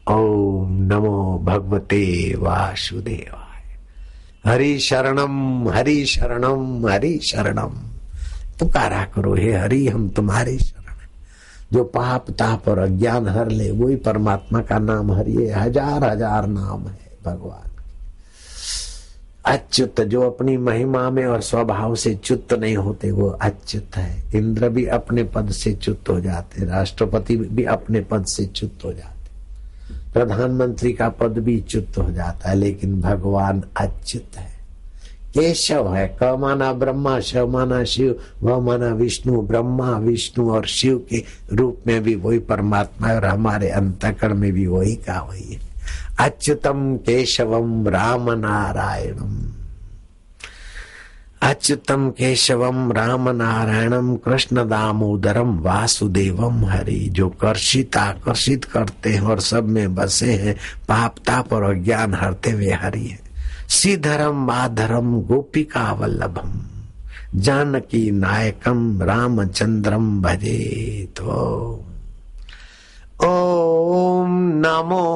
ओम नमो भगवते वासुदेवाय। हरि शरणम हरि शरणम हरि शरणम। पुकारा करो, हे हरि हम तुम्हारे शरण हैं। जो पाप ताप और अज्ञान हर ले वही परमात्मा का नाम हरि है। हजार हजार नाम है भगवान। अच्युत जो अपनी महिमा में और स्वभाव से च्युत नहीं होते वो अच्युत है। इंद्र भी अपने पद से च्युत हो जाते, राष्ट्रपति भी अपने पद से च्युत हो जाते, प्रधानमंत्री का पद भी च्युत हो जाता है, लेकिन भगवान अच्युत है। केशव है, क माना ब्रह्मा, श माना शिव, व माना विष्णु। ब्रह्मा विष्णु और शिव के रूप में भी वही परमात्मा है और हमारे अंतःकरण में भी वही का वही है। अच्युतम केशवम राम नारायणम। अच्युतम केशवम राम नारायणम कृष्ण दामोदरम वासुदेवम हरि। जो कर्षित आकर्षित करते हैं और सब में बसे हैं, पाप ताप और अज्ञान हरते हुए हरि है। श्रीधरम माधरम गोपिका वल्लभम जानकी नायकम रामचंद्रम भजे। तो ओम नमो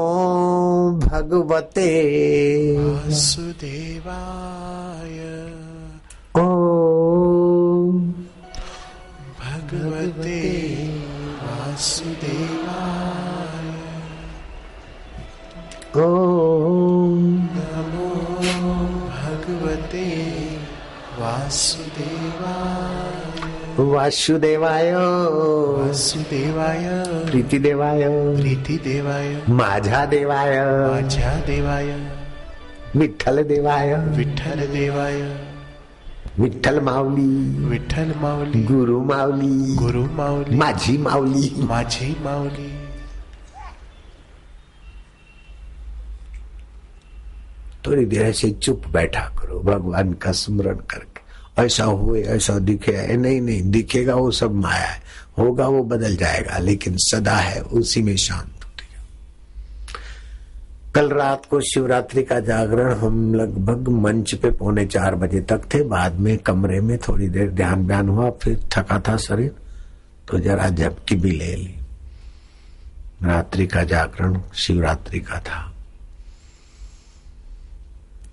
भगवते वासुदेवाय। ओम भगवते वासुदेवाय। ओम नमो भगवते वासुदेवाय। वासुदेवाय वासुदेवाय प्रीति देवाय प्रीति देवाय माझा देवाय माझा देवाय विठ्ठल देवाय विठ्ठल देवाय विठ्ठल माऊली विठ्ठल माऊली गुरु माऊली गुरु माऊली माझी माऊली माझी माऊली। थोड़ी देर ऐसे चुप बैठा करो, भगवान का स्मरण करके। ऐसा हुए ऐसा दिखे, नहीं दिखेगा वो सब माया है, होगा वो बदल जाएगा, लेकिन सदा है उसी में शांत होते जाओ। कल रात को शिवरात्रि का जागरण हम लगभग मंच पे 3:45 बजे तक थे। बाद में कमरे में थोड़ी देर ध्यान ब्यान हुआ, फिर थका था शरीर तो जरा झपकी भी ले ली। रात्रि का जागरण शिवरात्रि का था।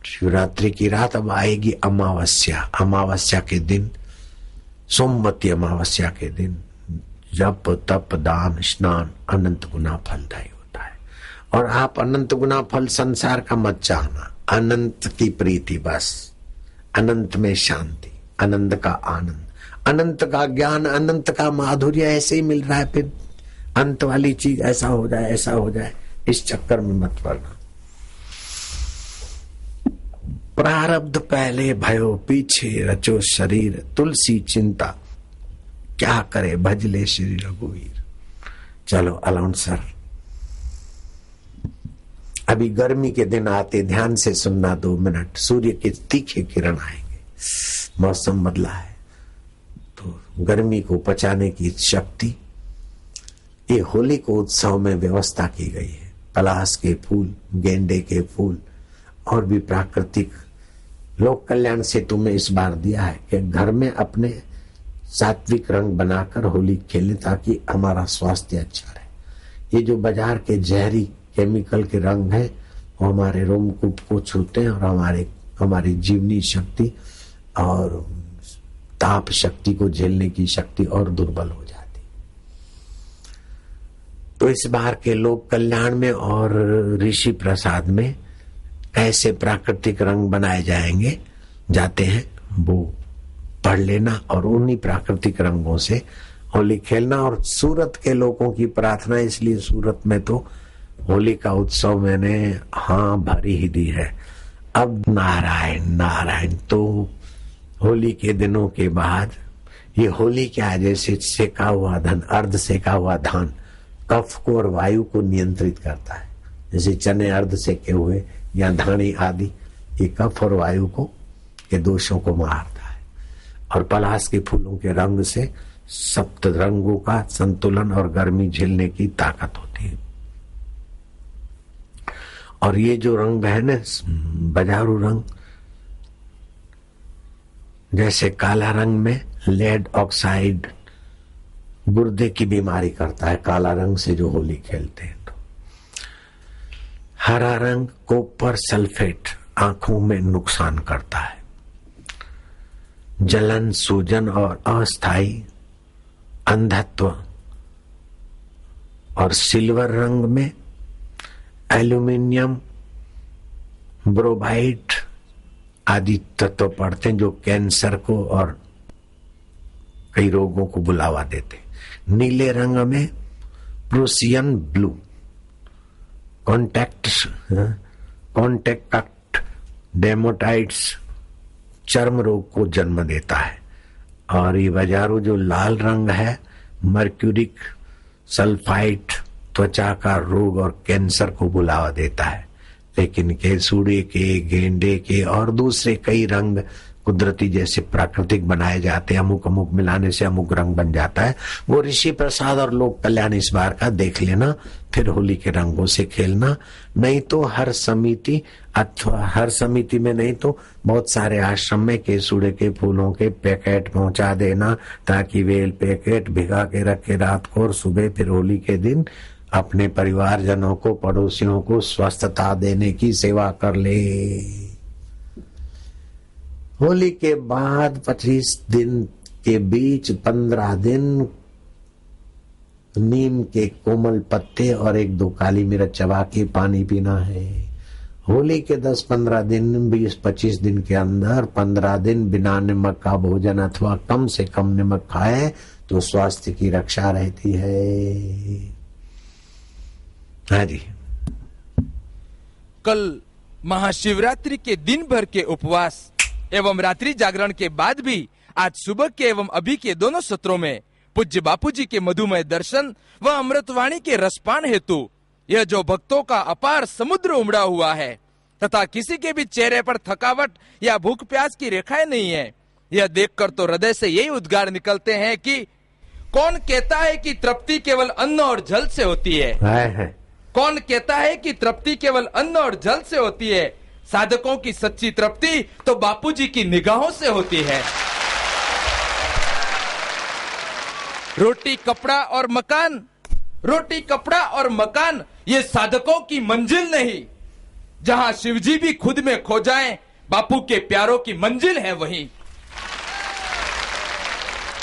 शिवरात्रि की रात अब आएगी अमावस्या। अमावस्या के दिन, सोमवती अमावस्या के दिन जप तप दान स्नान अनंत गुना फलदायी होता है। और आप अनंत गुना फल संसार का मत चाहना, अनंत की प्रीति बस, अनंत में शांति, अनंत का आनंद, अनंत का ज्ञान, अनंत का माधुर्य ऐसे ही मिल रहा है। फिर अंत वाली चीज ऐसा हो जाए ऐसा हो जाए, इस चक्कर में मत पड़ना। प्रारब्ध पहले भयो पीछे रचो शरीर, तुलसी चिंता क्या करे भजले श्री रघुवीर। चलो अलाउंसर, अभी गर्मी के दिन आते, ध्यान से सुनना 2 मिनट। सूर्य के तीखे किरण आएंगे, मौसम बदला है तो गर्मी को पचाने की शक्ति ये होली को उत्सव में व्यवस्था की गई है। पलाश के फूल, गेंदे के फूल और भी प्राकृतिक लोक कल्याण सेतु में इस बार दिया है कि घर में अपने सात्विक रंग बनाकर होली खेलें ताकि हमारा स्वास्थ्य अच्छा रहे। ये जो बाजार के जहरी केमिकल के रंग है वो हमारे रोमकूप को छूते हैं और हमारी जीवनी शक्ति और ताप शक्ति को झेलने की शक्ति और दुर्बल हो जाती। तो इस बार के लोक कल्याण में और ऋषि प्रसाद में कैसे प्राकृतिक रंग बनाए जाते हैं वो पढ़ लेना और उन्हीं प्राकृतिक रंगों से होली खेलना। और सूरत के लोगों की प्रार्थना, इसलिए सूरत में तो होली का उत्सव मैंने हाँ भरी ही दी है। अब नारायण नारायण। तो होली के दिनों के बाद ये होली क्या है, जैसे सेका हुआ धान, अर्ध सेका हुआ धान कफ को और वायु को नियंत्रित करता है। जैसे चने अर्ध सेके हुए या धानी आदि, ये कफ और वायु को के दोषों को मारता है। और पलाश के फूलों के रंग से सप्त रंगों का संतुलन और गर्मी झेलने की ताकत होती है। और ये जो रंग है ना, बाजारू रंग, जैसे काला रंग में लेड ऑक्साइड गुर्दे की बीमारी करता है, काला रंग से जो होली खेलते हैं। हरा रंग कॉपर सल्फेट आंखों में नुकसान करता है, जलन, सूजन और अस्थायी अंधत्व। और सिल्वर रंग में एल्यूमिनियम, ब्रोमाइड आदि तत्व पड़ते हैं जो कैंसर को और कई रोगों को बुलावा देते। नीले रंग में प्रूसियन ब्लू, कॉन्टैक्ट डेमोटाइट्स चर्म रोग को जन्म देता है। और ये बाजारू जो लाल रंग है मर्क्यूरिक सल्फाइड त्वचा का रोग और कैंसर को बुलावा देता है। लेकिन केसुड़े के, गेंडे के और दूसरे कई रंग कुदरती जैसे प्राकृतिक बनाए जाते हैं, अमुक अमुक मिलाने से अमुक रंग बन जाता है। वो ऋषि प्रसाद और लोक कल्याण इस बार का देख लेना, फिर होली के रंगों से खेलना। नहीं तो हर समिति अथवा हर समिति में नहीं तो बहुत सारे आश्रम में केसुड़े के फूलों के पैकेट पहुंचा देना, ताकि वे पैकेट भिगा के रखे रात को और सुबह फिर होली के दिन अपने परिवारजनों को, पड़ोसियों को स्वस्थता देने की सेवा कर ले। होली के बाद 25 दिन के बीच 15 दिन नीम के कोमल पत्ते और 1-2 काली मिर्च चबा के पानी पीना है। होली के 10-15 दिन, 20-25 दिन के अंदर 15 दिन बिना नमक का भोजन अथवा कम से कम नमक खाए तो स्वास्थ्य की रक्षा रहती है। हाँ जी। कल महाशिवरात्रि के दिन भर के उपवास एवं रात्रि जागरण के बाद भी आज सुबह के एवं अभी के दोनों सत्रों में पूज्य बापूजी के मधुमय दर्शन व अमृतवाणी के रसपान हेतु यह जो भक्तों का अपार समुद्र उमड़ा हुआ है तथा किसी के भी चेहरे पर थकावट या भूख प्यास की रेखाएं नहीं है, यह देखकर तो हृदय से यही उद्गार निकलते हैं कि कौन कहता है कि तृप्ति केवल अन्न और जल से होती है? कौन कहता है कि तृप्ति केवल अन्न और जल से होती है? साधकों की सच्ची तृप्ति तो बापूजी की निगाहों से होती है। रोटी कपड़ा और मकान, रोटी कपड़ा और मकान ये साधकों की मंजिल नहीं। जहां शिवजी भी खुद में खो जाएं, बापू के प्यारों की मंजिल है वहीं।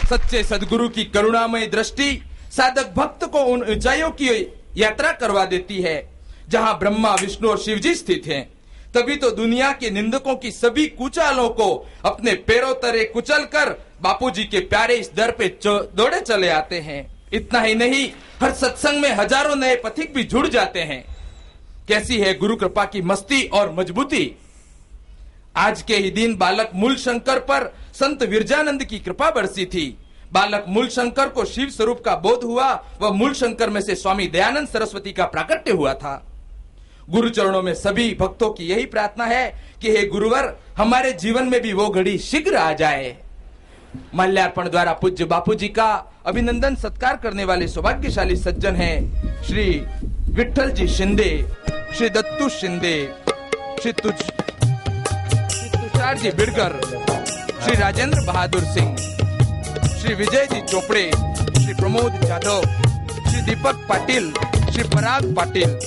सच्चे सदगुरु की करुणामय दृष्टि साधक भक्त को उन ऊंचाइयों की यात्रा करवा देती है जहां ब्रह्मा, विष्णु और शिवजी स्थित हैं। तभी तो दुनिया के निंदकों की सभी कुचालों को अपने पैरों तले कुचलकर बापूजी के प्यारे इस दर पे दौड़े चले आते हैं। इतना ही नहीं, हर सत्संग में हजारों नए पथिक भी जुड़ जाते हैं। कैसी है गुरु कृपा की मस्ती और मजबूती। आज के ही दिन बालक मूल शंकर पर संत विरजानंद की कृपा बरसी थी। बालक मूल शंकर को शिव स्वरूप का बोध हुआ व मूल शंकर में से स्वामी दयानंद सरस्वती का प्राकट्य हुआ था। गुरु चरणों में सभी भक्तों की यही प्रार्थना है कि हे गुरुवर, हमारे जीवन में भी वो घड़ी शीघ्र आ जाए। माल्यार्पण द्वारा पूज्य बापूजी का अभिनंदन सत्कार करने वाले सौभाग्यशाली सज्जन हैं श्री विठल जी शिंदे, श्री दत्तू शिंदे, श्री तुषार जी बिड़कर, श्री राजेंद्र बहादुर सिंह, श्री विजय जी चोपड़े, श्री प्रमोद जाधव, श्री दीपक पाटिल, श्री पराग पाटिल,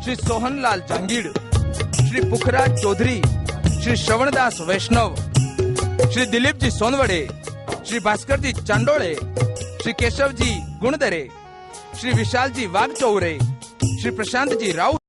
श्री सोहनलाल जांगीड़, श्री पुखराज चौधरी, श्री श्रवणदास वैष्णव, श्री दिलीप जी सोनवड़े, श्री भास्कर जी चांडोले, श्री केशव जी गुणदरे, श्री विशाल जी वाघचौरे, श्री प्रशांत जी राउत,